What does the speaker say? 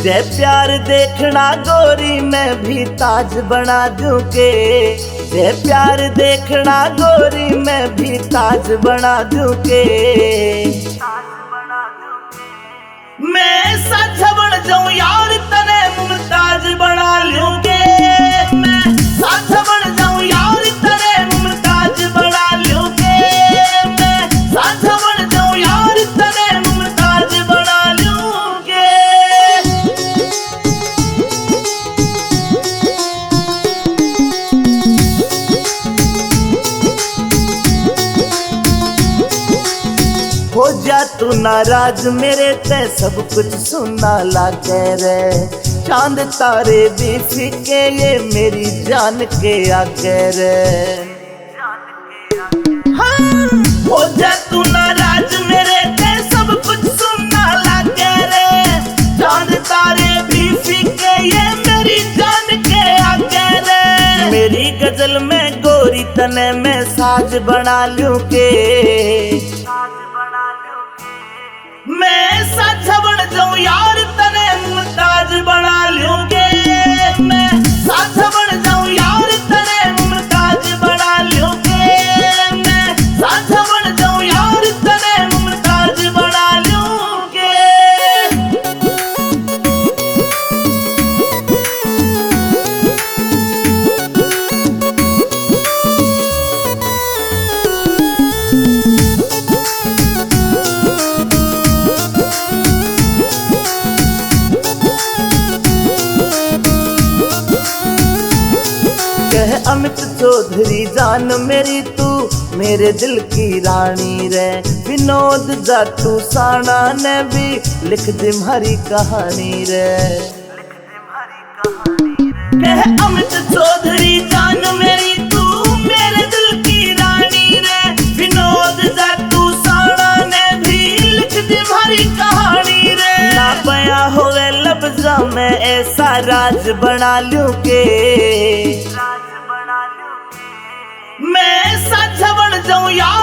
जय प्यार देखना गोरी मैं भी ताज बना दूंगे। जय प्यार देखना गोरी मैं भी ताज बना दूंगे। मैं साझा बन जाऊं यार तने मुमताज बना लूंगे। मैं साझा बन जाऊं यार तने मुमताज बना लूंगे। मैं साझा बन जाऊं यार तने मुमताज बना लूंगे। हो जा तू नाराज मेरे ते सब कुछ सुनना लागे रे। चांद तारे भी फीके ये मेरी जान के आगे रे। हाँ, हो जा तू नाराज मेरे ते सब कुछ सुनना लागे रे। चांद तारे भी फीके ये मेरी जान के आगे रे। मेरी गजल में गोरी तने मैं साज बना लूंगे। मैं साझा बन जाऊं यार तने मुमताज बना लूंगे। मैं साझा बन जाऊं यार तने मुमताज बना लूंगे। मैं साझा बन जाऊं यार तने मुमताज बना लूंगे। कह अमित चौधरी जान मेरी तू मेरे दिल की रानी रे। विनोद जाटू साना ने भी लिख दी हमारी कहानी रे। कह अमित चौधरी जान मेरी तू मेरे दिल की रानी रे। विनोद जाटू साना ने भी लिख दी हमारी कहानी रे। ना बया होवे लफ्ज़ा में ऐसा राज बना लूंगे। मैं साझा बन जाऊं यार